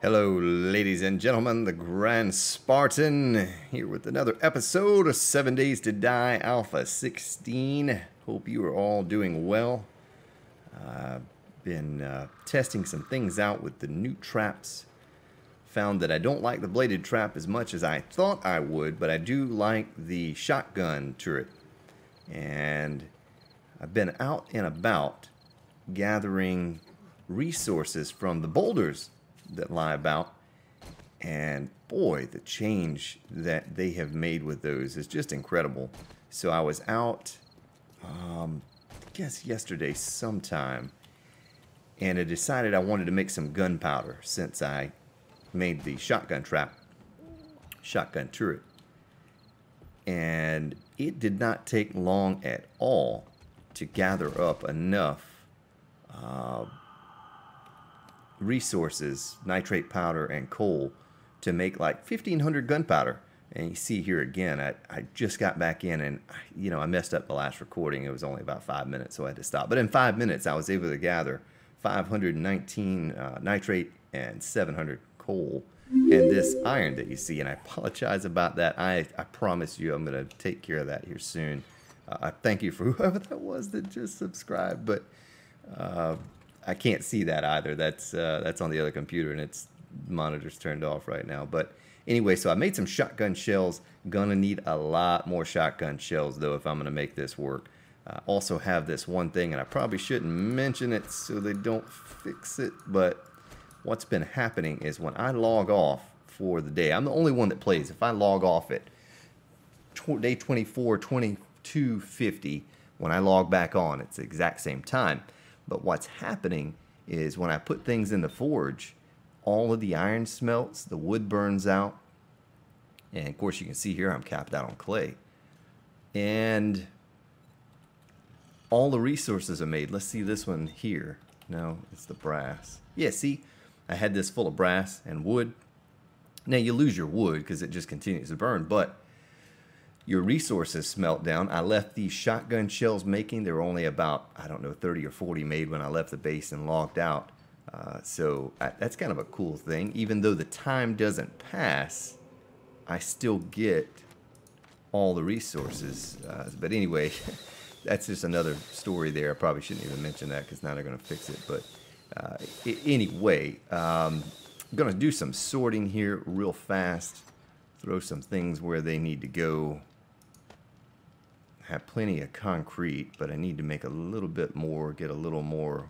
Hello, ladies and gentlemen, the Grand Spartan here with another episode of 7 Days to Die Alpha 16. Hope you are all doing well. I've been testing some things out with the new traps. Found that I don't like the bladed trap as much as I thought I would, but I do like the shotgun turret. And I've been out and about gathering resources from the boulders that lie about, and boy, the change that they have made with those is just incredible. So I was out I guess yesterday sometime, and I decided I wanted to make some gunpowder since I made the shotgun turret, and it did not take long at all to gather up enough resources, nitrate powder and coal, to make like 1,500 gunpowder. And you see here again, I just got back in, and I messed up the last recording. It was only about 5 minutes, so I had to stop. But in 5 minutes, I was able to gather 519 nitrate and 700 coal and this iron that you see. And I apologize about that. I promise you I'm going to take care of that here soon. I thank you for whoever that was that just subscribed, but I can't see that either. That's on the other computer, and its monitor's turned off right now. But anyway, so I made some shotgun shells. Gonna need a lot more shotgun shells though if I'm gonna make this work. Also have this one thing, and I probably shouldn't mention it so they don't fix it, but what's been happening is when I log off for the day, I'm the only one that plays. If I log off at day 24, 22:50, when I log back on, it's the exact same time. But what's happening is when I put things in the forge, all of the iron smelts, the wood burns out, and of course you can see here I'm capped out on clay. And all the resources are made. Let's see this one here. No, it's the brass. Yeah, see, I had this full of brass and wood. Now you lose your wood because it just continues to burn, but your resources smelt down. I left these shotgun shells making. There were only about, I don't know, 30 or 40 made when I left the base and logged out. So that's kind of a cool thing. Even though the time doesn't pass, I still get all the resources. But anyway, that's just another story there. I probably shouldn't even mention that because now they're going to fix it. But anyway, I'm going to do some sorting here real fast. Throw some things where they need to go. Have plenty of concrete, but I need to make a little bit more, get a little more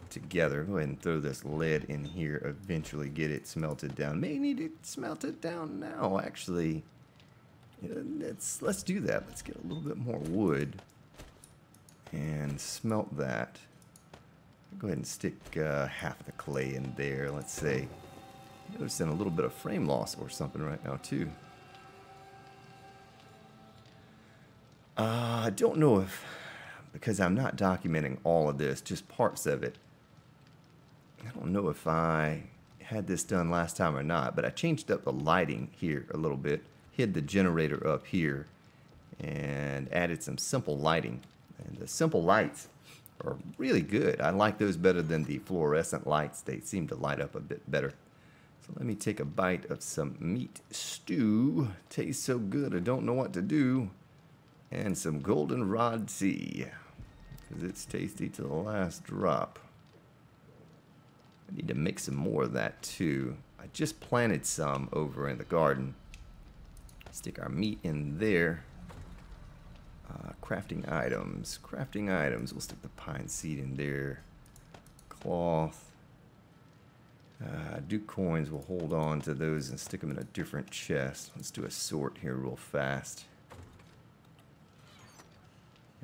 together. Go ahead and throw this lead in here, eventually get it smelted down. May need to smelt it down now, actually. Let's do that. Let's get a little bit more wood and smelt that. Go ahead and stick half of the clay in there, let's say. Noticing a little bit of frame loss or something right now, too. I don't know if, because I'm not documenting all of this, just parts of it. I don't know if I had this done last time or not, but I changed up the lighting here a little bit, hid the generator up here, and added some simple lighting. And the simple lights are really good. I like those better than the fluorescent lights. They seem to light up a bit better. So let me take a bite of some meat stew. Tastes so good I don't know what to do. And some goldenrod tea, because it's tasty to the last drop. I need to make some more of that too. I just planted some over in the garden. Stick our meat in there. Crafting items. We'll stick the pine seed in there. Cloth. Duke coins, we'll hold on to those and stick them in a different chest. Let's do a sort here real fast.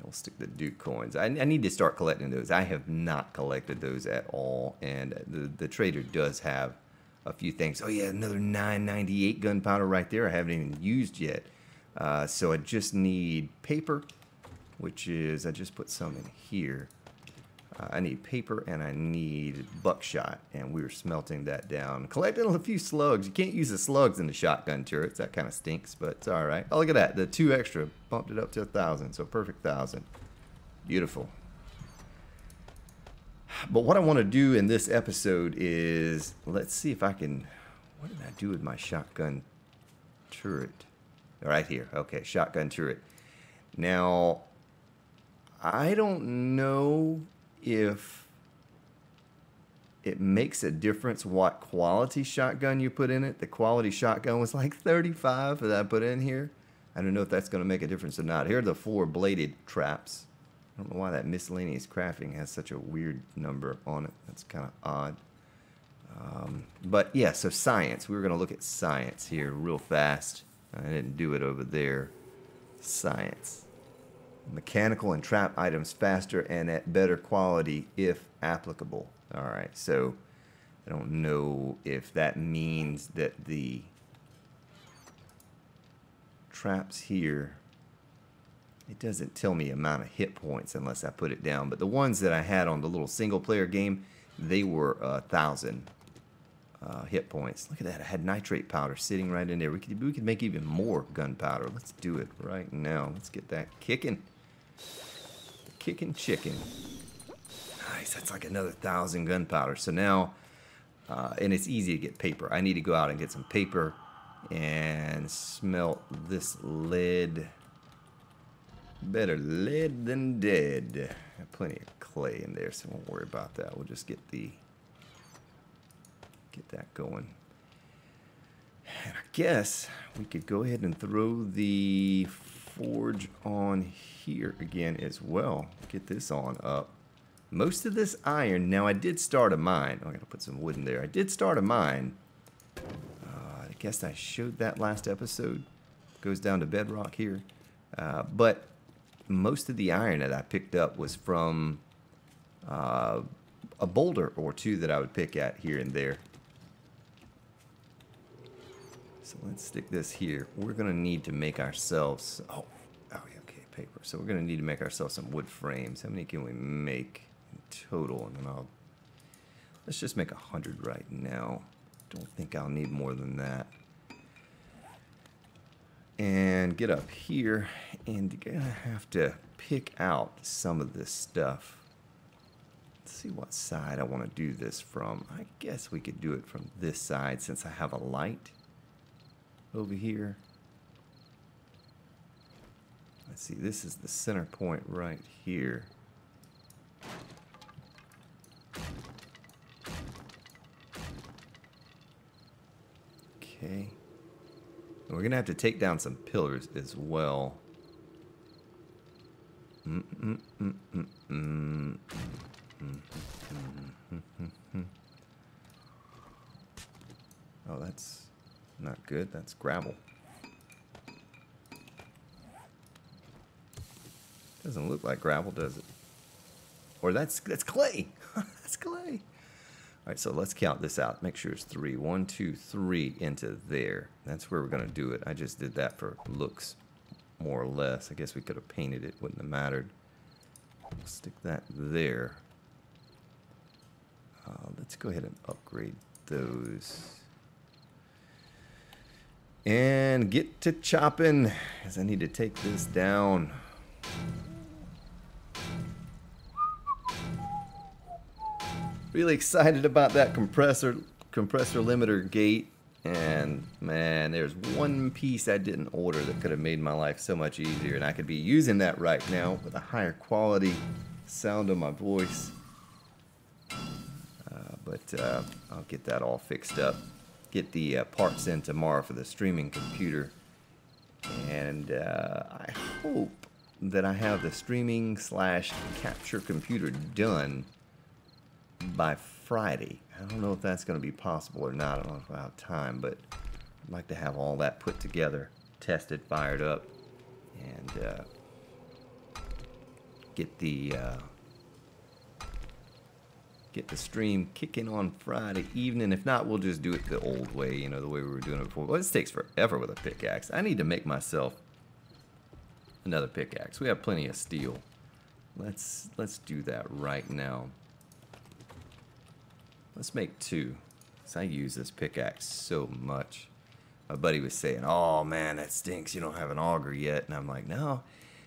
We'll stick the Duke coins. I need to start collecting those. I have not collected those at all, and the trader does have a few things. Oh yeah, another 998 gunpowder right there I haven't even used yet. So I just need paper, which is, I just put some in here. I need paper and I need buckshot, and we were smelting that down. Collecting a few slugs. You can't use the slugs in the shotgun turrets. That kind of stinks, but it's all right. Oh, look at that. The 2 extra bumped it up to 1,000, so perfect 1,000. Beautiful. But what I want to do in this episode is, let's see if I can, what did I do with my shotgun turret? Right here. Okay, shotgun turret. Now, I don't know if it makes a difference what quality shotgun you put in it. The quality shotgun was like 35 that I put in here. I don't know if that's going to make a difference or not. Here are the 4 bladed traps. I don't know why that miscellaneous crafting has such a weird number on it. That's kind of odd. But yeah, so science. We were going to look at science here real fast. I didn't do it over there. Science. Mechanical and trap items faster and at better quality if applicable. Alright, so I don't know if that means that the traps here, it doesn't tell me amount of hit points unless I put it down. But the ones that I had on the little single player game, they were 1,000 hit points. Look at that. I had nitrate powder sitting right in there. We could make even more gunpowder. Let's do it right now. Let's get that kicking. Kicking chicken. Nice. That's like another 1,000 gunpowder. So now, and it's easy to get paper. I need to go out and get some paper and smelt this lead. Better lead than dead. I have plenty of clay in there, so won't worry about that. We'll just get that going. And I guess we could go ahead and throw the forge on here again as well. Get this on up. Most of this iron. Now I did start a mine. Oh, I gotta put some wood in there. I did start a mine. I guess I showed that last episode. Goes down to bedrock here. But most of the iron that I picked up was from a boulder or two that I would pick at here and there. So let's stick this here. We're going to need to make ourselves... Oh, yeah, okay, paper. So we're going to need to make ourselves some wood frames. How many can we make in total? And then let's just make 100 right now. Don't think I'll need more than that. And get up here, and you're going to have to pick out some of this stuff. Let's see what side I want to do this from. I guess we could do it from this side since I have a light over here. Let's see, this is the center point right here. Okay. We're going to have to take down some pillars as well. Oh, that's not good. That's gravel. Doesn't look like gravel, does it? Or that's clay. That's clay. All right, so let's count this out. Make sure it's 3. 1, 2, 3 into there. That's where we're going to do it. I just did that for looks, more or less. I guess we could have painted it. Wouldn't have mattered. We'll stick that there. Let's go ahead and upgrade those. And get to chopping, because I need to take this down. Really excited about that compressor limiter gate, and man, there's one piece I didn't order that could have made my life so much easier, and I could be using that right now with a higher quality sound of my voice. But I'll get that all fixed up, get the parts in tomorrow for the streaming computer, and I hope that I have the streaming / capture computer done by Friday. I don't know if that's going to be possible or not. I don't know if I have time, but I'd like to have all that put together, tested, fired up, and get the stream kicking on Friday evening. If not, we'll just do it the old way, you know, the way we were doing it before. Well, this takes forever with a pickaxe. I need to make myself another pickaxe. We have plenty of steel. Let's do that right now. Let's make 2. So I use this pickaxe so much. My buddy was saying, oh man, that stinks, you don't have an auger yet. And I'm like, no,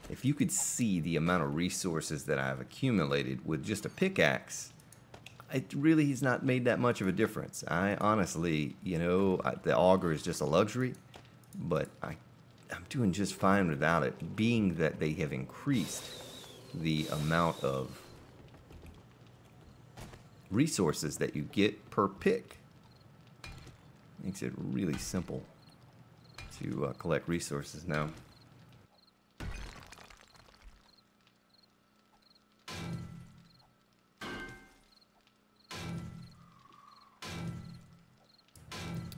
if you could see the amount of resources that I've accumulated with just a pickaxe, it really has not made that much of a difference. I honestly, the auger is just a luxury, but I'm doing just fine without it, being that they have increased the amount of resources that you get per pick. Makes it really simple to collect resources now.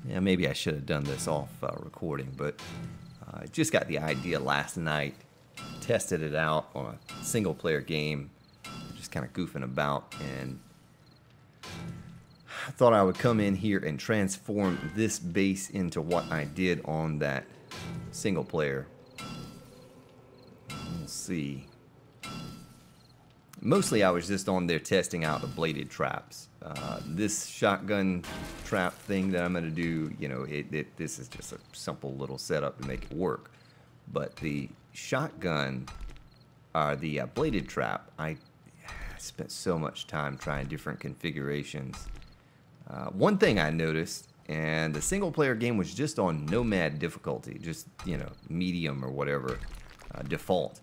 Yeah, maybe I should have done this off recording, but I just got the idea last night, tested it out on a single player game, just kind of goofing about, and I thought I would come in here and transform this base into what I did on that single player. We'll see. Mostly I was just on there testing out the bladed traps. This shotgun trap thing that I'm going to do, this is just a simple little setup to make it work. But the shotgun, the bladed trap, I spent so much time trying different configurations. One thing I noticed, and the single player game was just on nomad difficulty, just, medium or whatever, default.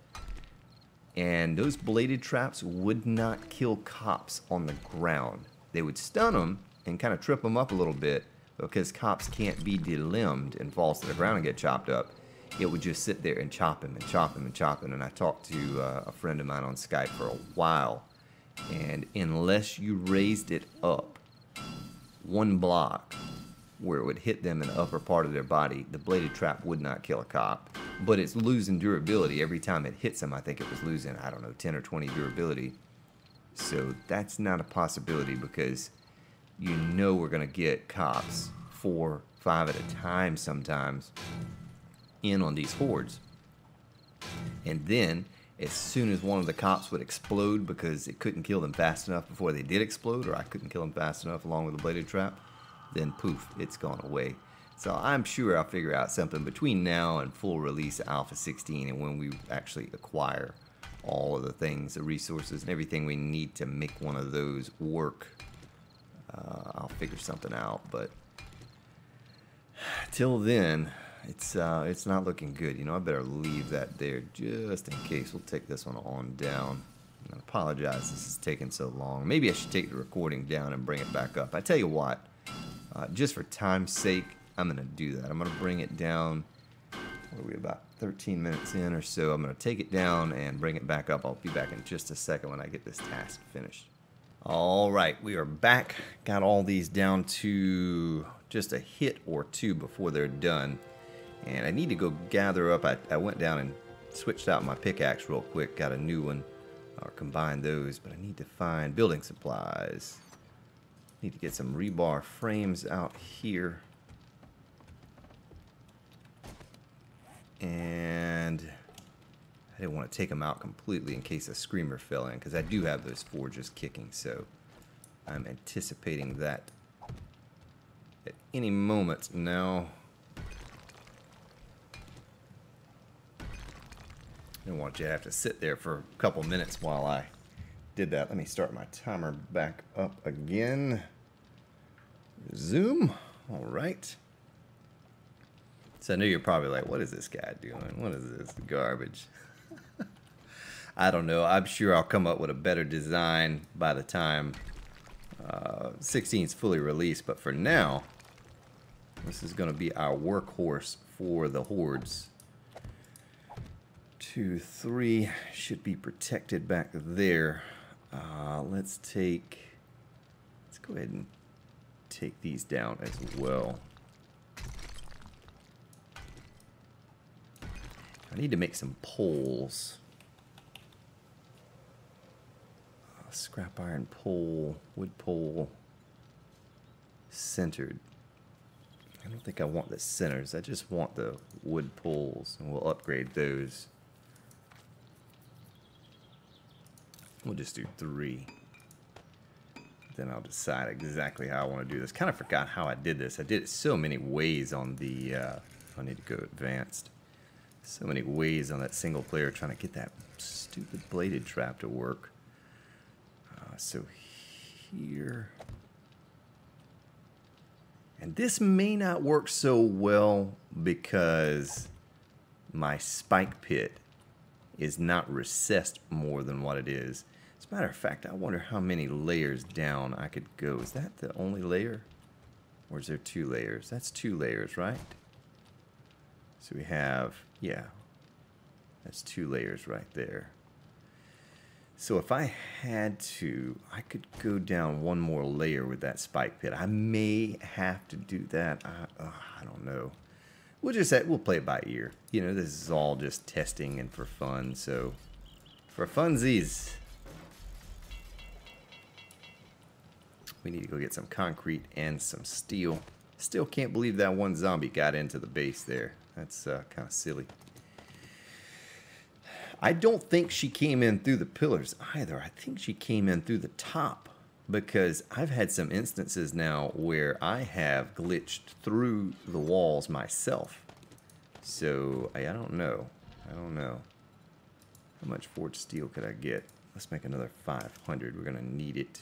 And those bladed traps would not kill cops on the ground. They would stun them and kind of trip them up a little bit, because cops can't be delimbed and falls to the ground and get chopped up. It would just sit there and chop him and chop him and chop him. And I talked to a friend of mine on Skype for a while, and unless you raised it up one block where it would hit them in the upper part of their body, the bladed trap would not kill a cop. But it's losing durability. Every time it hits them, I think it was losing, 10 or 20 durability. So that's not a possibility, because we're going to get cops 4, 5 at a time sometimes in on these hordes. And then, as soon as one of the cops would explode because it couldn't kill them fast enough before they did explode, or I couldn't kill them fast enough along with the bladed trap, then poof, it's gone away. So I'm sure I'll figure out something between now and full release Alpha 16, and when we actually acquire all of the things, the resources and everything we need to make one of those work. I'll figure something out, but till then, it's not looking good. I better leave that there just in case. We'll take this one on down. I apologize this is taking so long. Maybe I should take the recording down and bring it back up. I tell you what, just for time's sake, I'm going to do that. I'm going to bring it down. What are we, about 13 minutes in or so? I'm going to take it down and bring it back up. I'll be back in just a second when I get this task finished. All right, we are back. Got all these down to just a hit or two before they're done. And I need to go gather up. I went down and switched out my pickaxe real quick. Got a new one, or combined those. But I need to find building supplies. Need to get some rebar frames out here. And I didn't want to take them out completely in case a screamer fell in, because I do have those forges kicking, so I'm anticipating that at any moment now. I don't want you to have to sit there for a couple minutes while I did that. Let me start my timer back up again. Zoom. All right. So I know you're probably like, what is this guy doing? What is this garbage? I don't know. I'm sure I'll come up with a better design by the time 16 is fully released. But for now, this is going to be our workhorse for the hordes. 2, 3 should be protected back there. Let's go ahead and take these down as well. I need to make some poles. Scrap iron pole, wood pole, centered. I don't think I want the centers. I just want the wood poles, and we'll upgrade those. We'll just do 3. Then I'll decide exactly how I want to do this. Kind of forgot how I did this. I did it so many ways on the, I need to go advanced. So many ways on that single player trying to get that stupid bladed trap to work. So here. And this may not work so well because my spike pit is not recessed more than what it is. As a matter of fact, I wonder how many layers down I could go. Is that the only layer? Or is there 2 layers? That's 2 layers, right? So we have, yeah, that's 2 layers right there. So if I had to, I could go down 1 more layer with that spike pit. I may have to do that. I don't know. We'll play it by ear. You know, this is all just testing and for fun. So for funsies, we need to go get some concrete and some steel. Still can't believe that one zombie got into the base there. That's kind of silly. I don't think she came in through the pillars either. I think she came in through the top, because I've had some instances now where I have glitched through the walls myself. So I don't know. I don't know. How much forged steel could I get? Let's make another 500. We're going to need it.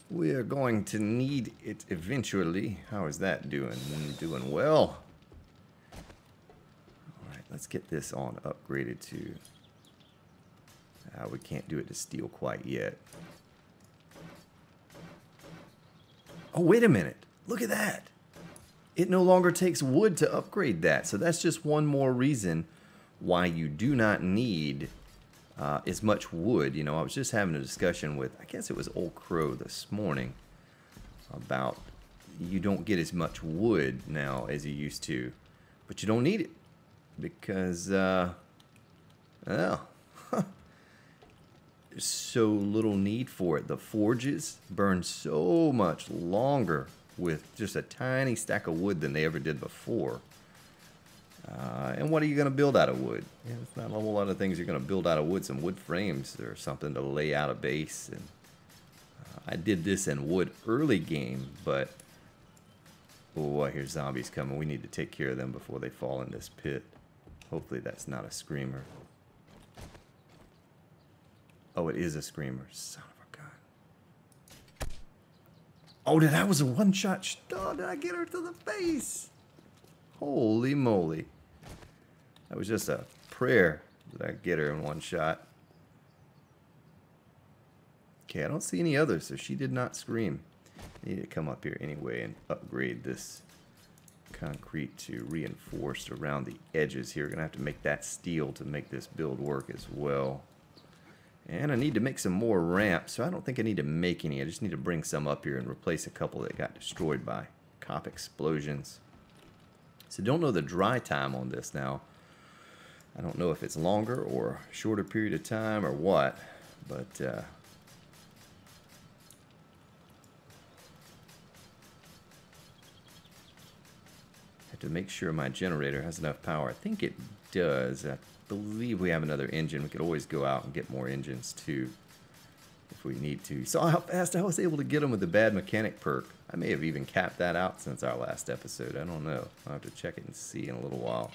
We're going to need it eventually. How is that doing? Doing well. Alright, let's get this on upgraded to... we can't do it to steel quite yet. Oh, wait a minute. Look at that. It no longer takes wood to upgrade that. So that's just one more reason why you do not need as much wood. You know, I was just having a discussion with, I guess it was Old Crow this morning, about you don't get as much wood now as you used to, but you don't need it because, well, there's so little need for it. The forges burn so much longer with just a tiny stack of wood than they ever did before. And what are you going to build out of wood? Yeah, it's not a whole lot of things you're going to build out of wood. Some wood frames or something to lay out a base. And I did this in wood early game, but oh, I hear zombies coming. We need to take care of them before they fall in this pit. Hopefully that's not a screamer. Oh, it is a screamer. Son of a gun. Oh, that was a one-shot. Oh, did I get her to the face? Holy moly. That was just a prayer that I get her in one shot. Okay, I don't see any others, so she did not scream. I need to come up here anyway and upgrade this concrete to reinforced around the edges here. We're going to have to make that steel to make this build work as well. And I need to make some more ramps, so I don't think I need to make any. I just need to bring some up here and replace a couple that got destroyed by cop explosions. So don't know the dry time on this now. I don't know if it's longer or shorter period of time or what, but have to make sure my generator has enough power. I think it does. I believe we have another engine. We could always go out and get more engines too if we need to. Saw how fast I was able to get them with the bad mechanic perk. I may have even capped that out since our last episode. I don't know. I'll have to check it and see in a little while.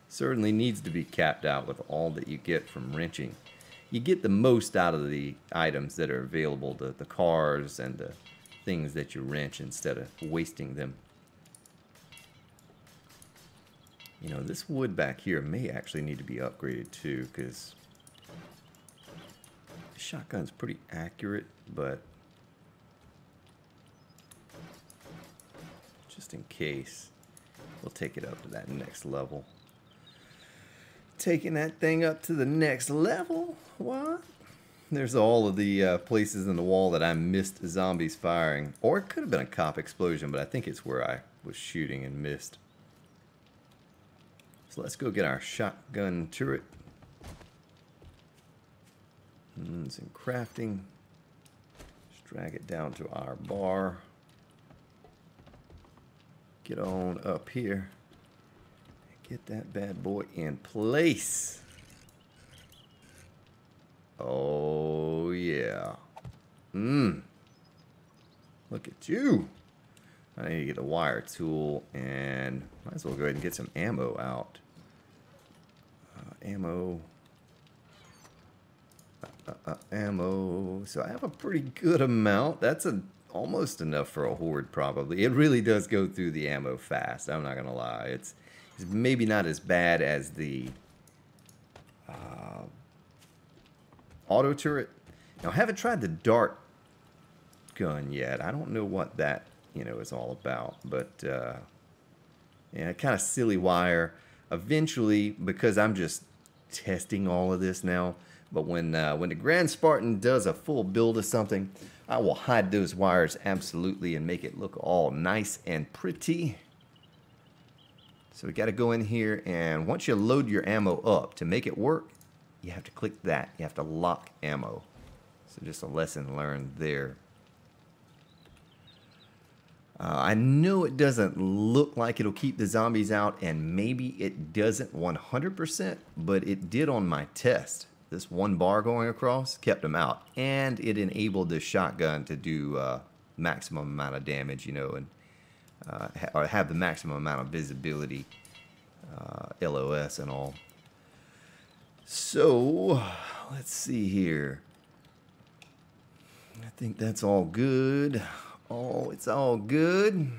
Certainly needs to be capped out with all that you get from wrenching. You get the most out of the items that are available, the cars and the things that you wrench instead of wasting them. You know, this wood back here may actually need to be upgraded too, because the shotgun's pretty accurate, but just in case, we'll take it up to that next level. Taking that thing up to the next level? What? There's all of the places in the wall that I missed zombies firing. Or it could have been a cop explosion, but I think it's where I was shooting and missed. So let's go get our shotgun turret. Some crafting. Just drag it down to our bar. Get on up here. Get that bad boy in place. Oh, yeah. Look at you. I need to get a wire tool and might as well go ahead and get some ammo out. Ammo. Ammo. So I have a pretty good amount. That's almost enough for a horde, probably. It really does go through the ammo fast. I'm not gonna lie. It's maybe not as bad as the auto turret. Now, I haven't tried the dart gun yet. I don't know what that is all about. But yeah, kind of silly wire. Eventually, because I'm just testing all of this now. But when the Grand Spartan does a full build of something, I will hide those wires absolutely and make it look all nice and pretty. So we got to go in here, and once you load your ammo up, to make it work, you have to click that. You have to lock ammo. So just a lesson learned there. I know it doesn't look like it'll keep the zombies out, and maybe it doesn't 100%, but it did on my test. This one bar going across kept them out, and it enabled the shotgun to do maximum amount of damage, and or have the maximum amount of visibility, LOS and all. So let's see here. I think that's all good. Oh, it's all good.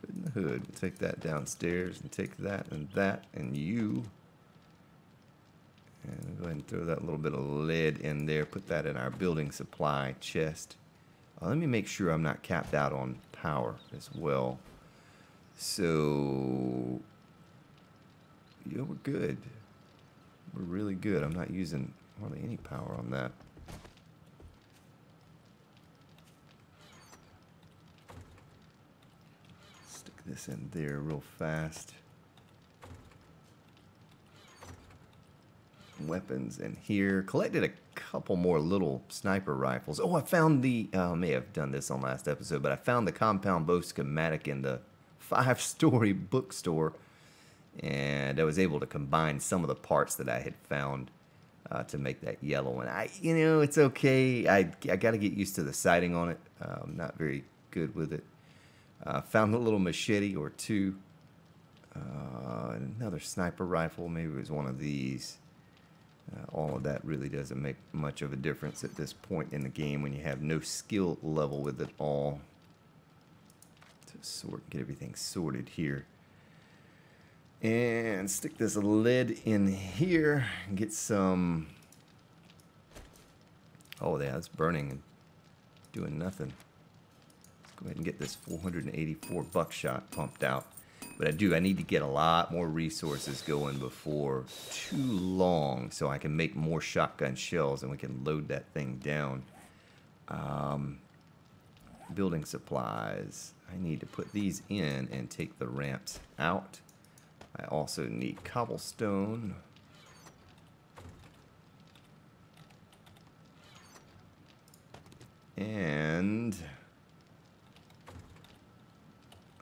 Good in the hood. We'll take that downstairs and take that and you. And go ahead and throw that little bit of lead in there. Put that in our building supply chest. Let me make sure I'm not capped out on power as well. So, yeah, we're good. We're really good. I'm not using hardly any power on that. Stick this in there real fast. Weapons in here. Collected a couple more little sniper rifles. Oh, I found the, I may have done this on last episode, but I found the compound bow schematic in the 5-story bookstore, and I was able to combine some of the parts that I had found to make that yellow one. It's okay. I got to get used to the sighting on it. I'm not very good with it. Found a little machete or two. Another sniper rifle. Maybe it was one of these. All of that really doesn't make much of a difference at this point in the game when you have no skill level with it all. To get everything sorted here. And stick this lead in here and get some... Oh, yeah, it's burning and doing nothing. Let's go ahead and get this 484 buckshot pumped out. But I need to get a lot more resources going before too long so I can make more shotgun shells and we can load that thing down. Building supplies. I need to put these in and take the ramps out. I also need cobblestone. And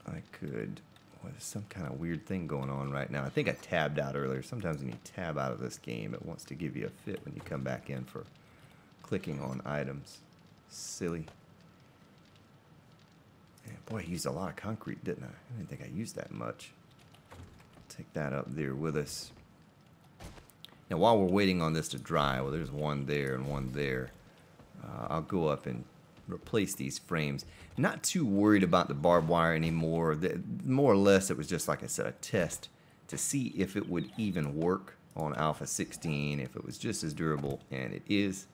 I could... There's some kind of weird thing going on right now. I think I tabbed out earlier. Sometimes when you tab out of this game, it wants to give you a fit when you come back in for clicking on items. Silly. Man, boy, I used a lot of concrete, didn't I? I didn't think I used that much. Take that up there with us. Now, while we're waiting on this to dry, well, there's one there and one there. I'll go up and replace these frames. Not too worried about the barbed wire anymore. More or less, it was just, like I said, a test to see if it would even work on Alpha 16, if it was just as durable, and it is.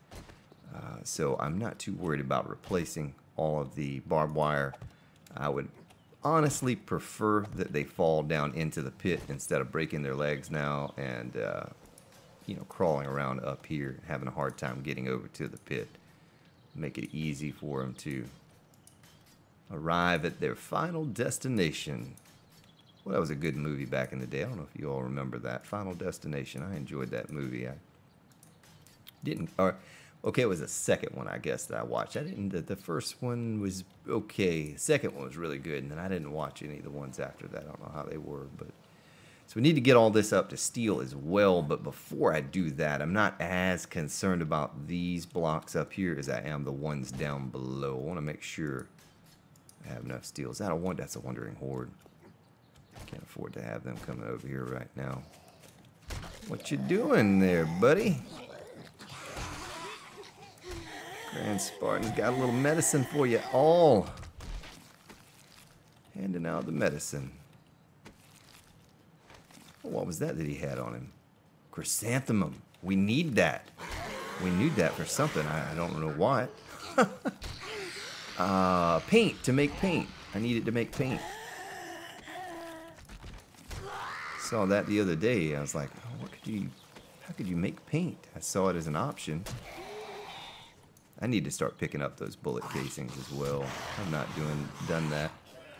So I'm not too worried about replacing all of the barbed wire. I would honestly prefer that they fall down into the pit instead of breaking their legs now and crawling around up here, having a hard time getting over to the pit. Make it easy for them to arrive at their final destination. Well, that was a good movie back in the day. I don't know if you all remember that. Final Destination. I enjoyed that movie. I didn't... Okay, it was the second one, I guess, that I watched. The first one was okay. The second one was really good, and then I didn't watch any of the ones after that. I don't know how they were, but... So we need to get all this up to steel as well, but before I do that, I'm not as concerned about these blocks up here as I am the ones down below. I want to make sure I have enough steel. Is that that's a wandering horde. I can't afford to have them coming over here right now. What you doing there, buddy? Grand Spartan's got a little medicine for you all. Handing out the medicine. What was that he had on him? Chrysanthemum. We need that. We need that for something. I don't know what. Paint, to make paint. I need it to make paint. Saw that the other day. I was like, oh, how could you make paint? I saw it as an option. I need to start picking up those bullet casings as well. I'm not done that.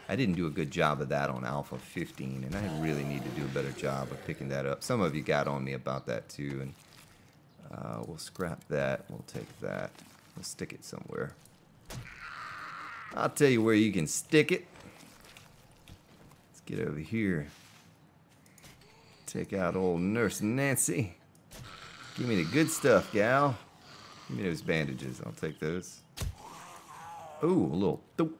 I didn't do a good job of that on Alpha 15, and I really need to do a better job of picking that up. Some of you got on me about that too, and we'll scrap that. We'll take that. We'll stick it somewhere. I'll tell you where you can stick it. Let's get over here. Take out old Nurse Nancy. Give me the good stuff, gal. Give me those bandages. I'll take those. Ooh, a little doop.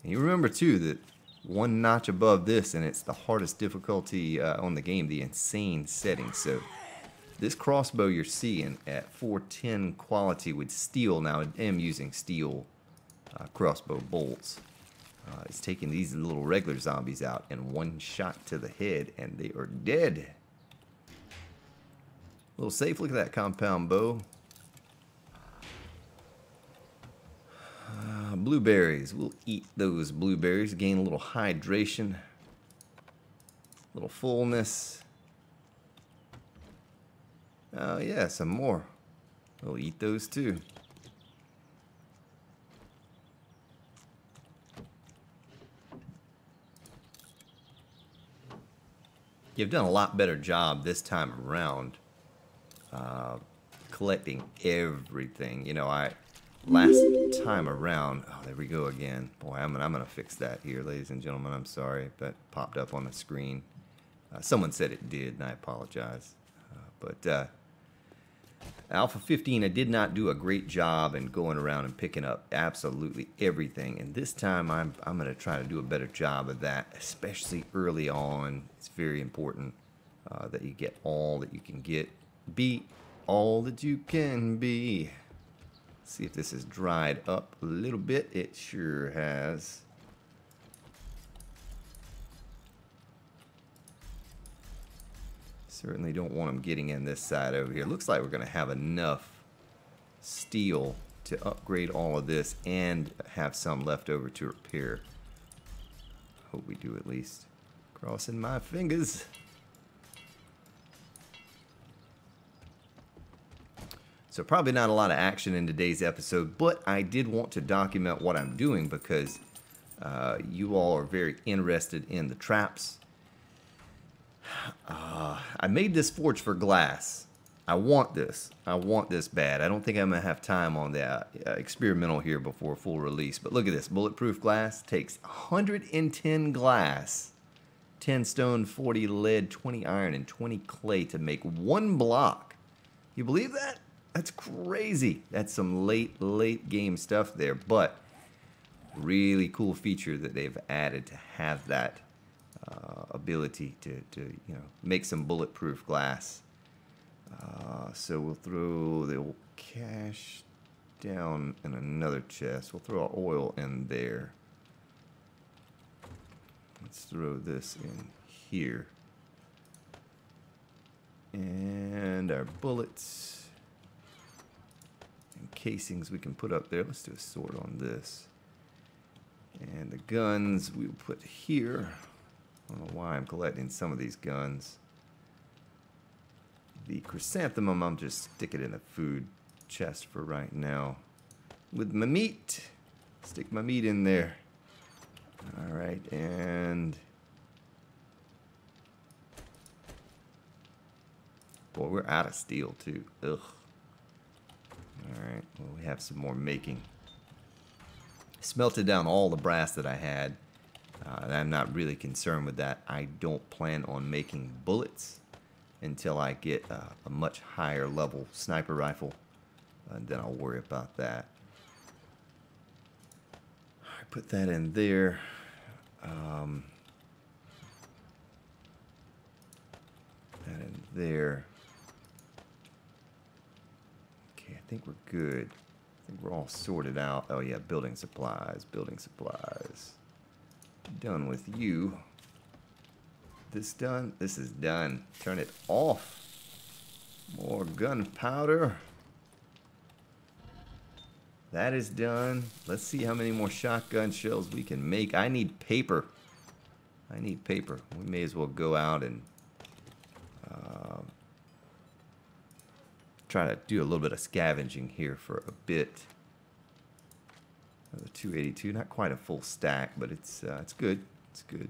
And you remember too that one notch above this, and it's the hardest difficulty on the game, the insane setting. So this crossbow you're seeing at 410 quality with steel. Now I am using steel crossbow bolts. It's taking these little regular zombies out in one shot to the head, and they are dead. A little safe. Look at that compound bow. Blueberries. We'll eat those blueberries. Gain a little hydration. A little fullness. Oh yeah, some more. We'll eat those too. You've done a lot better job this time around collecting everything. You know, last time around, oh, there we go again. Boy, I'm gonna fix that here, ladies and gentlemen. I'm sorry that popped up on the screen. Someone said it did, and I apologize. But Alpha 15, I did not do a great job in going around and picking up absolutely everything. And this time, I'm gonna try to do a better job of that, especially early on. It's very important that you get all that you can get. Be all that you can be. See if this has dried up a little bit. It sure has. Certainly don't want them getting in this side over here. Looks like we're going to have enough steel to upgrade all of this and have some left over to repair. Hope we do at least. Crossing my fingers. So probably not a lot of action in today's episode, but I did want to document what I'm doing because you all are very interested in the traps. I made this forge for glass. I want this. I want this bad. I don't think I'm going to have time on the experimental here before full release. But look at this. Bulletproof glass takes 110 glass, 10 stone, 40 lead, 20 iron, and 20 clay to make one block. You believe that? That's crazy. That's some late game stuff there. But really cool feature that they've added to have that ability to you know, make some bulletproof glass. So we'll throw the old cash down in another chest. We'll throw our oil in there. Let's throw this in here. And our bullets and casings we can put up there. Let's do a sort on this. And the guns we'll put here. I don't know why I'm collecting some of these guns. The chrysanthemum, I'm just sticking in a food chest for right now. With my meat. Stick my meat in there. Alright, and... boy, we're out of steel too. Ugh. Alright, well, we have some more making. Smelted down all the brass that I had. I'm not really concerned with that. I don't plan on making bullets until I get a much higher level sniper rifle, and then I'll worry about that. I put that in there. that in there. Okay, I think we're good. I think we're all sorted out. Oh yeah, building supplies, building supplies. Done with you. This done? This is done. Turn it off. More gunpowder. That is done. Let's see how many more shotgun shells we can make. I need paper. I need paper. We may as well go out and try to do a little bit of scavenging here for a bit. Another 282. Not quite a full stack, but it's good. It's good.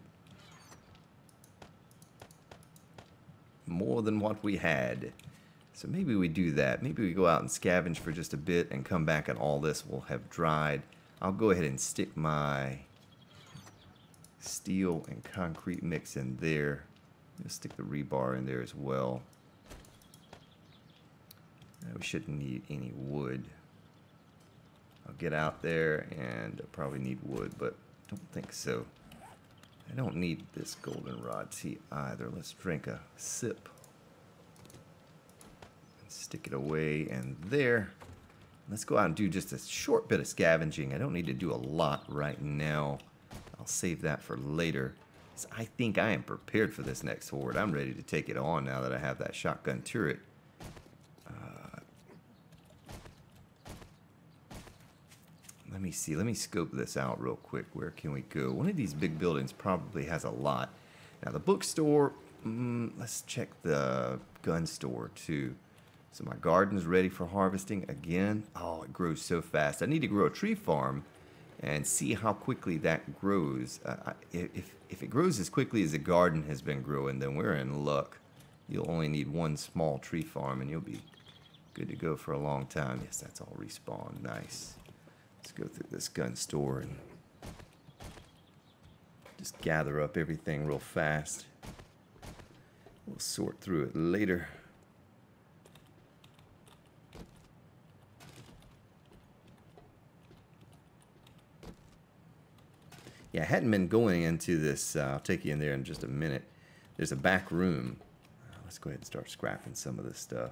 More than what we had. So maybe we do that. Maybe we go out and scavenge for just a bit and come back and all this will have dried. I'll go ahead and stick my steel and concrete mix in there. I'll stick the rebar in there as well. We shouldn't need any wood. I'll get out there and I'll probably need wood, but I don't think so. I don't need this goldenrod tea either. Let's drink a sip. Stick it away and there. Let's go out and do just a short bit of scavenging. I don't need to do a lot right now. I'll save that for later. So I think I am prepared for this next horde. I'm ready to take it on now that I have that shotgun turret. Let me see. Let me scope this out real quick. Where can we go? One of these big buildings probably has a lot. Now the bookstore, let's check the gun store too. So my garden's ready for harvesting again. Oh, it grows so fast. I need to grow a tree farm and see how quickly that grows. If it grows as quickly as the garden has been growing, then we're in luck. You'll only need one small tree farm and you'll be good to go for a long time. Yes, that's all respawn. Nice. Let's go through this gun store and just gather up everything real fast. We'll sort through it later. Yeah, I hadn't been going into this. I'll take you in there in just a minute. There's a back room. Let's go ahead and start scrapping some of this stuff.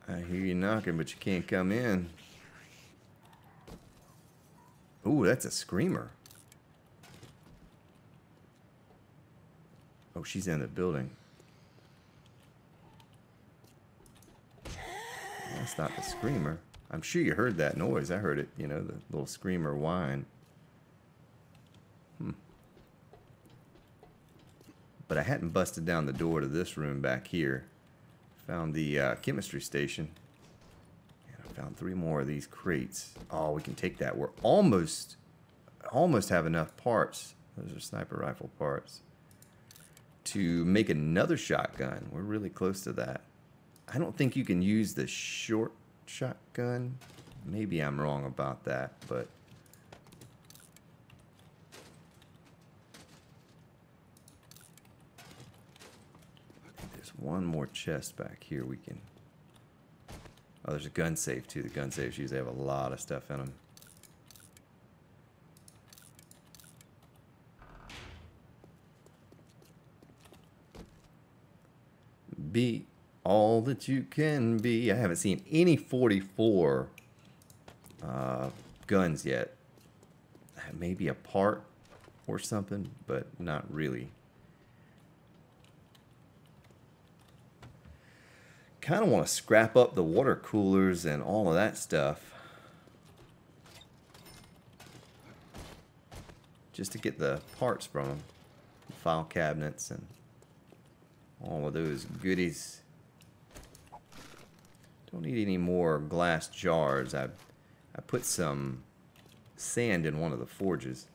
I hear you knocking, but you can't come in. Ooh, that's a screamer. Oh, she's in the building. That's not the screamer. I'm sure you heard that noise. I heard it, you know, the little screamer whine. But I hadn't busted down the door to this room back here. Found the chemistry station. And I found 3 more of these crates. Oh, we can take that. We're almost have enough parts. Those are sniper rifle parts. To make another shotgun. We're really close to that. I don't think you can use the short shotgun. Maybe I'm wrong about that, but there's one more chest back here we can. Oh, there's a gun safe too. The gun safes usually have a lot of stuff in them. Be all that you can be. I haven't seen any 44 guns yet. Maybe a part or something, but not really. Kind of want to scrap up the water coolers and all of that stuff. Just to get the parts from them. The file cabinets and all of those goodies. Don't need any more glass jars. I put some sand in one of the forges,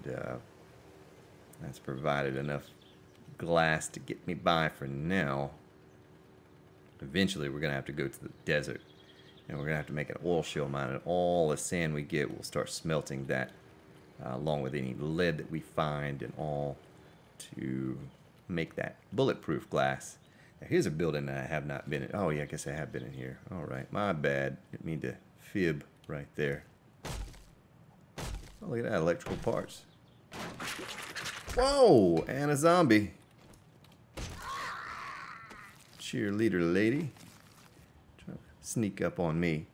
and that's provided enough glass to get me by for now. Eventually we're gonna have to go to the desert and we're gonna have to make an oil shale mine, and all the sand we get, we'll start smelting that along with any lead that we find and all to make that bulletproof glass. Here's a building that I have not been in. Oh, yeah, I guess I have been in here. All right, my bad. Didn't mean to fib right there. Oh, look at that, electrical parts. Whoa, and a zombie. Cheerleader lady. Trying to sneak up on me.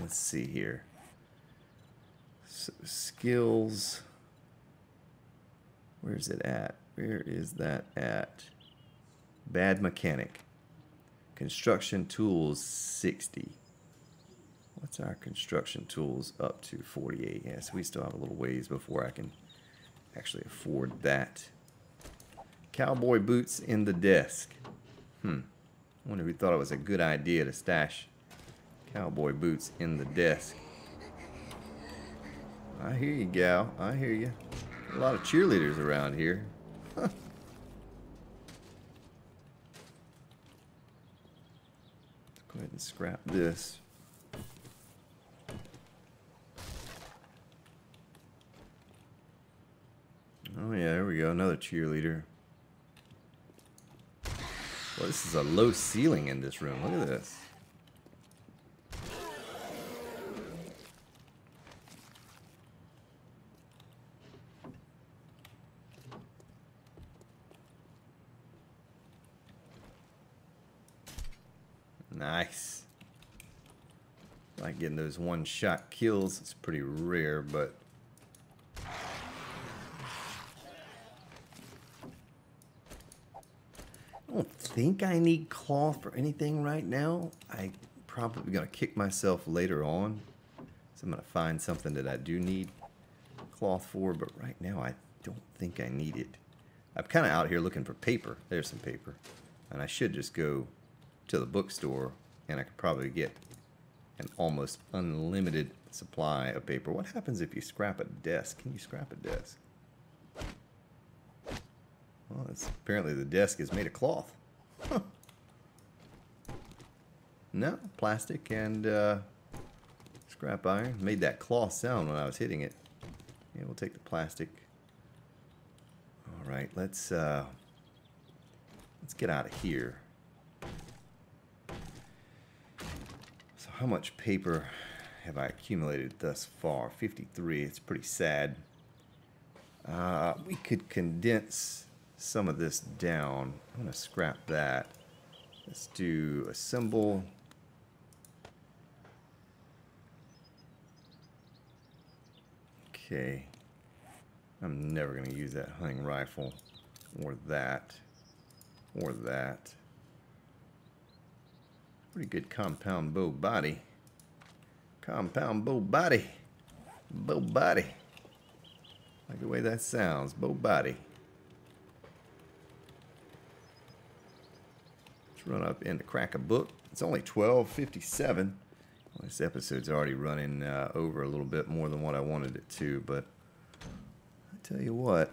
Let's see here. So, skills. Where's it at? Where is that at? Bad mechanic. Construction tools 60. What's our construction tools up to? 48. Yeah, so we still have a little ways before I can actually afford that. Cowboy boots in the desk. I wonder if he thought it was a good idea to stash cowboy boots in the desk. I hear you, gal. I hear you. A lot of cheerleaders around here. Huh. Let's go ahead and scrap this. Oh yeah, there we go. Another cheerleader. Well, this is a low ceiling in this room. Look at this. Nice. Like getting those one-shot kills. It's pretty rare, but I don't think I need cloth for anything right now. I'm probably gonna kick myself later on, so I'm gonna find something that I do need cloth for, but right now I don't think I need it. I'm kind of out here looking for paper. There's some paper, and I should just go to the bookstore and I could probably get an almost unlimited supply of paper. What happens if you scrap a desk? Can you scrap a desk? Well, apparently the desk is made of cloth. Huh. No, plastic and scrap iron. Made that cloth sound when I was hitting it. Yeah, we'll take the plastic. All right, let's get out of here. So how much paper have I accumulated thus far? 53. It's pretty sad. We could condense some of this down. I'm going to scrap that. Let's do assemble. Okay. I'm never going to use that hunting rifle or that or that. Pretty good compound bow body. Compound bow body. Bow body. Like the way that sounds. Bow body. Let's run up in to crack a book. It's only 12:57. Well, this episode's already running over a little bit more than what I wanted it to, but I tell you what,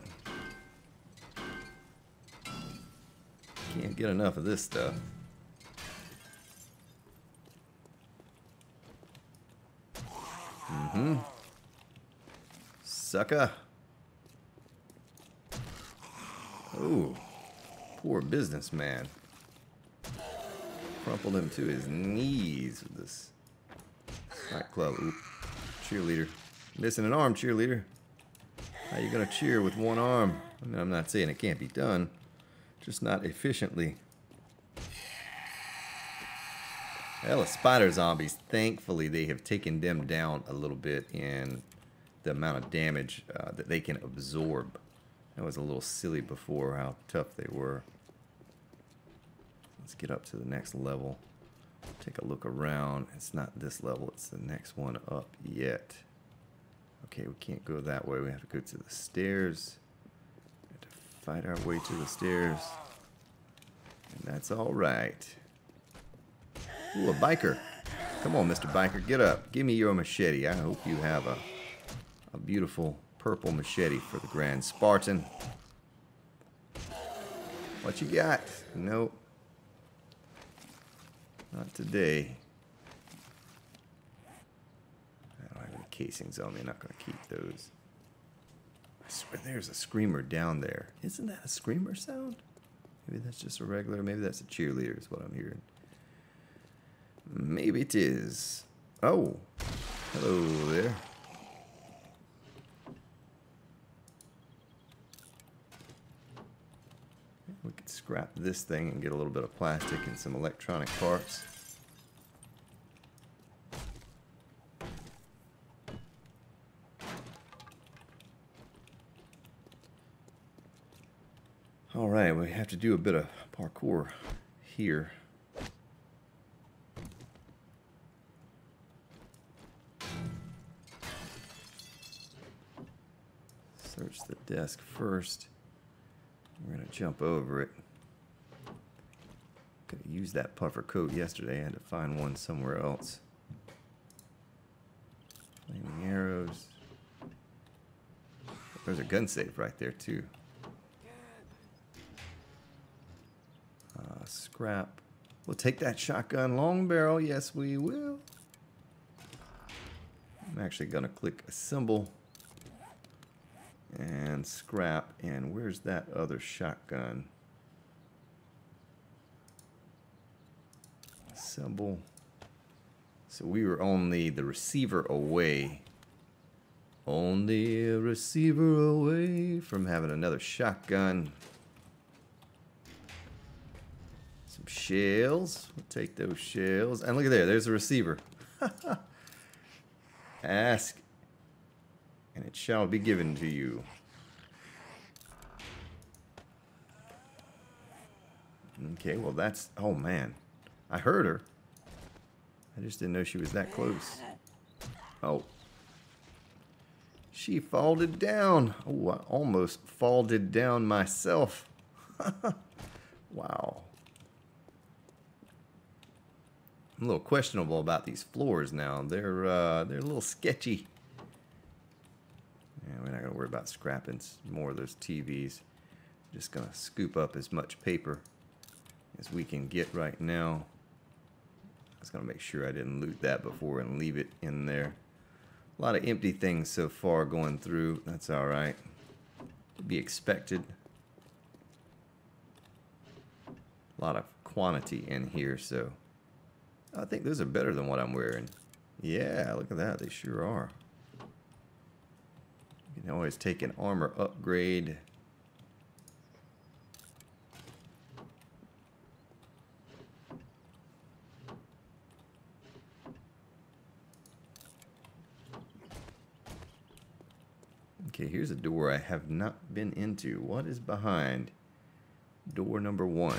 can't get enough of this stuff. Sucker. Oh, poor businessman. Crumpled him to his knees with this nightclub. Oop. Cheerleader. Missing an arm, cheerleader. How you gonna cheer with one arm? I mean, I'm not saying it can't be done, just not efficiently. Hell, the spider zombies, thankfully they have taken them down a little bit in the amount of damage that they can absorb. That was a little silly before how tough they were. Let's get up to the next level. Take a look around. It's not this level, it's the next one up yet. Okay, we can't go that way. We have to go to the stairs. We have to fight our way to the stairs. And that's all right. Ooh, a biker. Come on, Mr. Biker, get up. Give me your machete. I hope you have a beautiful purple machete for the Grand Spartan. What you got? Nope. Not today. casings on me. I'm not going to keep those. I swear there's a screamer down there. Isn't that a screamer sound? Maybe that's just a regular. Maybe that's a cheerleader is what I'm hearing. Maybe it is. Oh, hello there. We could scrap this thing and get a little bit of plastic and some electronic parts. All right, we have to do a bit of parkour here. Search the desk first. We're going to jump over it. Could have used that puffer coat yesterday. I had to find one somewhere else. Flaming arrows. There's a gun safe right there, too. Scrap. We'll take that shotgun long barrel. Yes, we will. I'm actually going to click assemble. And scrap. And where's that other shotgun? Assemble. So we were only the receiver away. Only a receiver away from having another shotgun. Some shells. We'll take those shells. And look at there. There's a receiver. Ask and it shall be given to you. Okay, well that's... Oh, man. I heard her. I just didn't know she was that close. Oh. She folded down. Oh, I almost folded down myself. Wow. I'm a little questionable about these floors now. They're a little sketchy. Yeah, we're not going to worry about scrapping more of those TVs. Just going to scoop up as much paper as we can get right now. I was going to make sure I didn't loot that before and leave it in there. A lot of empty things so far going through. That's all right. To be expected. A lot of quantity in here, so I think those are better than what I'm wearing. Yeah, look at that. They sure are. You can always take an armor upgrade. Okay, here's a door I have not been into. What is behind door number 1?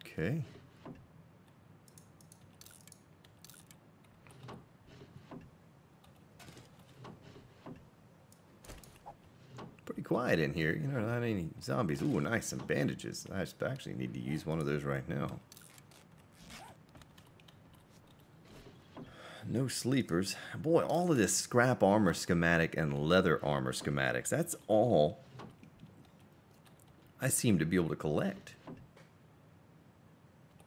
Okay. Pretty quiet in here. You know, not any zombies. Ooh, nice. Some bandages. I actually need to use one of those right now. No sleepers. Boy, all of this scrap armor schematic and leather armor schematics, that's all I seem to be able to collect.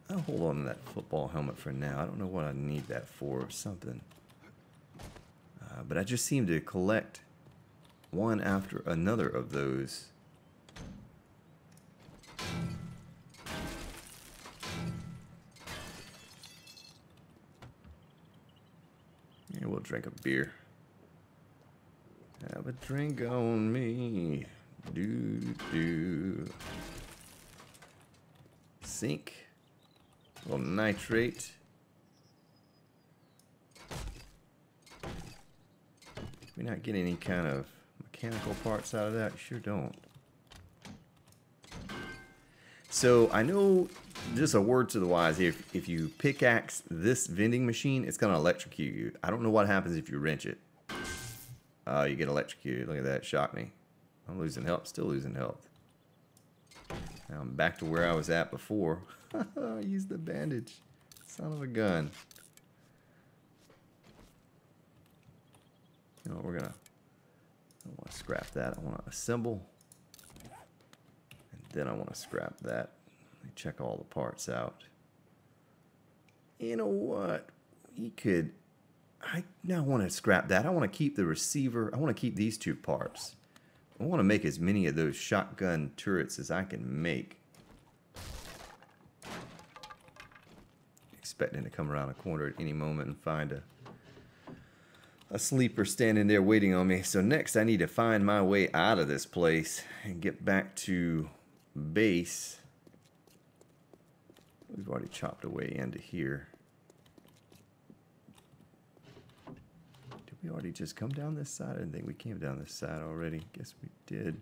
I'll hold on to that football helmet for now. I don't know what I need that for or something. But I just seem to collect one after another of those. Yeah, we'll drink a beer. Have a drink on me. Do. Sink. A little nitrate. We not get any kind of mechanical parts out of that? Sure don't. So I know, just a word to the wise here, if you pickaxe this vending machine, it's going to electrocute you. I don't know what happens if you wrench it. You get electrocuted. Look at that. Shocked me. I'm losing health. Still losing health. Now I'm back to where I was at before. I used the bandage. Son of a gun. You know what, we're gonna... I don't want to scrap that. I want to assemble. And then I want to scrap that. Let me check all the parts out. You know what? We could... I now want to scrap that. I want to keep the receiver. I want to keep these two parts. I want to make as many of those shotgun turrets as I can make. Expecting to come around a corner at any moment and find a sleeper standing there waiting on me. So next I need to find my way out of this place and get back to base. We've already chopped away into here. Did we already just come down this side? I didn't think we came down this side already. Guess we did.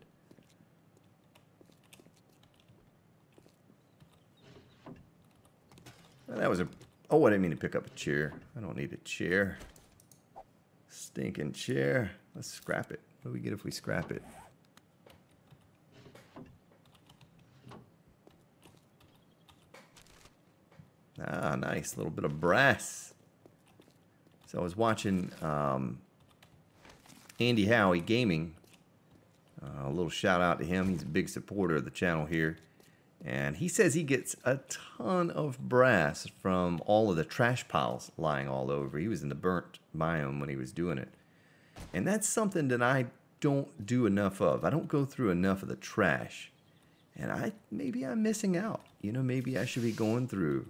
Well, that was a... Oh, I didn't mean to pick up a chair. I don't need a chair. Stinking chair. Let's scrap it. What do we get if we scrap it? Ah, nice. A little bit of brass. So I was watching Andy Howie Gaming. A little shout out to him. He's a big supporter of the channel here. And he says he gets a ton of brass from all of the trash piles lying all over. He was in the burnt biome when he was doing it. And that's something that I don't do enough of. I don't go through enough of the trash. And maybe I'm missing out. You know, maybe I should be going through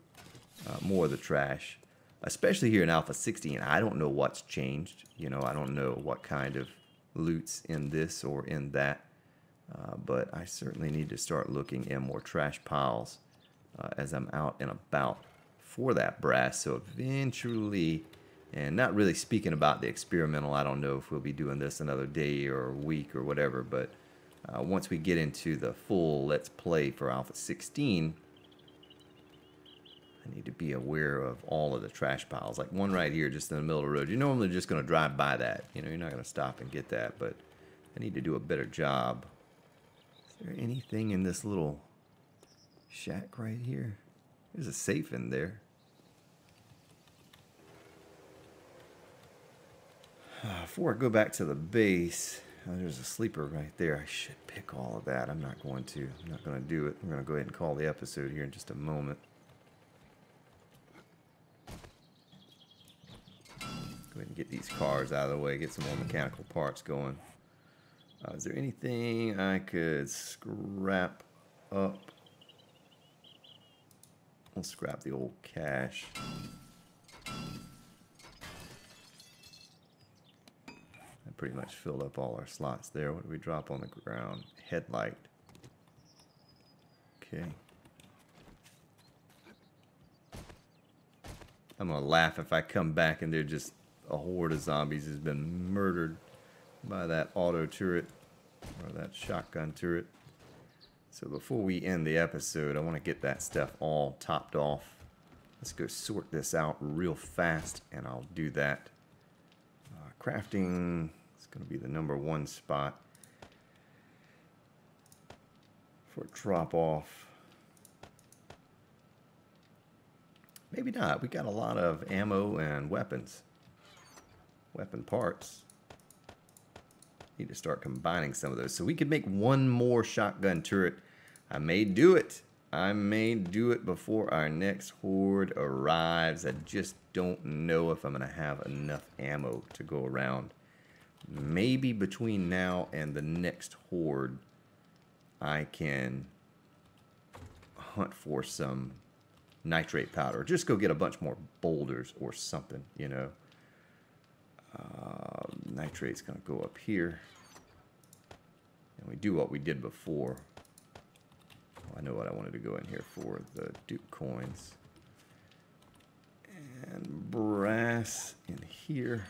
more of the trash. Especially here in Alpha 16. I don't know what's changed. You know, I don't know what kind of loot's in this or in that. But I certainly need to start looking in more trash piles as I'm out and about for that brass. So eventually, and not really speaking about the experimental, I don't know if we'll be doing this another day or a week or whatever, but once we get into the full Let's Play for Alpha 16, I need to be aware of all of the trash piles. Like one right here just in the middle of the road. You're normally just going to drive by that. You know, you're not going to stop and get that, but I need to do a better job. Is there anything in this little shack right here? There's a safe in there. Before I go back to the base, there's a sleeper right there. I should pick all of that. I'm not going to. I'm not going to do it. I'm going to go ahead and call the episode here in just a moment. Go ahead and get these cars out of the way, get some more mechanical parts going. Is there anything I could scrap up? We'll scrap the old cache. I pretty much filled up all our slots there. What do we drop on the ground? Headlight. Okay. I'm gonna laugh if I come back and they're just a horde of zombies has been murdered by that auto turret or that shotgun turret. So before we end the episode, I want to get that stuff all topped off. Let's go sort this out real fast and I'll do that. Crafting is going to be the #1 spot for drop off. Maybe not. We got a lot of ammo and weapons. Weapon parts. Need to start combining some of those. So we could make one more shotgun turret. I may do it. I may do it before our next horde arrives. I just don't know if I'm going to have enough ammo to go around. Maybe between now and the next horde, I can hunt for some nitrate powder. Just go get a bunch more boulders or something, you know. Nitrate's going to go up here. And we do what we did before. Oh, I know what I wanted to go in here for. The Duke coins. And brass in here.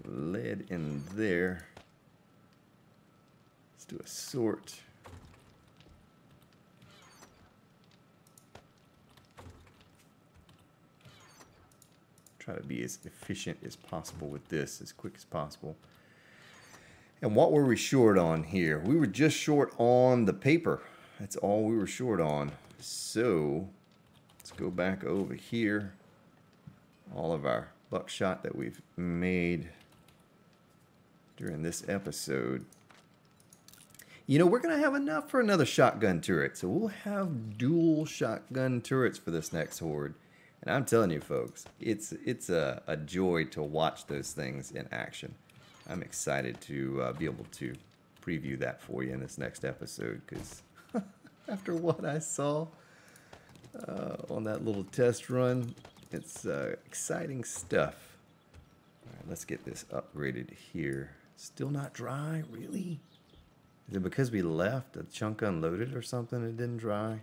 Lead in there. Let's do a sort. Try to be as efficient as possible with this, as quick as possible. And what were we short on here? We were just short on the paper. That's all we were short on. So let's go back over here. All of our buckshot that we've made during this episode. You know, we're going to have enough for another shotgun turret. So we'll have dual shotgun turrets for this next horde. And I'm telling you, folks, it's a joy to watch those things in action. I'm excited to be able to preview that for you in this next episode. Because after what I saw on that little test run, it's exciting stuff. All right, let's get this upgraded here. Still not dry? Really? Is it because we left a chunk unloaded or something? It didn't dry?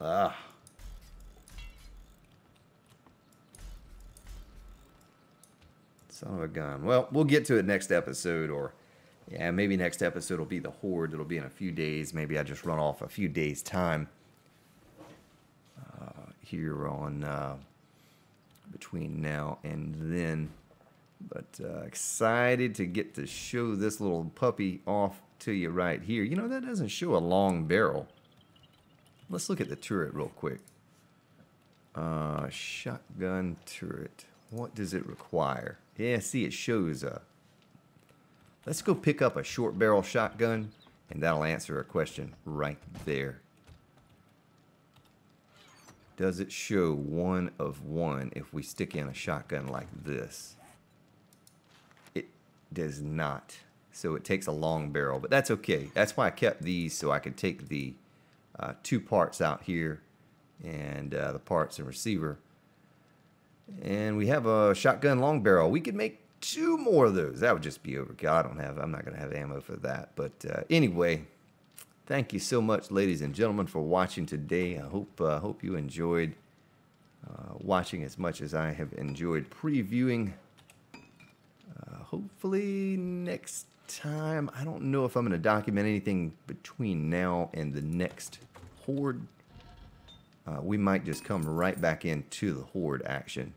Ah. Son of a gun. Well, we'll get to it next episode, or yeah, maybe next episode will be the horde. It'll be in a few days. Maybe I just run off a few days' time here on between now and then. But excited to get to show this little puppy off to you right here. You know, that doesn't show a long barrel. Let's look at the turret real quick. Shotgun turret. What does it require? Yeah, see, it shows let's go pick up a short barrel shotgun, and that'll answer a question right there. Does it show 1 of 1 if we stick in a shotgun like this? It does not. So it takes a long barrel, but that's okay. That's why I kept these, so I could take the 2 parts out here and the parts and receiver. And we have a shotgun long barrel. We could make 2 more of those. That would just be overkill. I'm not going to have ammo for that. But anyway, thank you so much, ladies and gentlemen, for watching today. I hope you enjoyed watching as much as I have enjoyed previewing. Hopefully next time, I don't know if I'm going to document anything between now and the next horde. We might just come right back into the horde action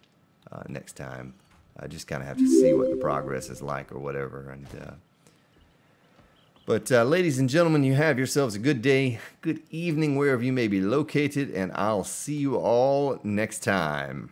next time. I just kind of have to see what the progress is like or whatever. And but ladies and gentlemen, you have yourselves a good day, good evening, wherever you may be located, and I'll see you all next time.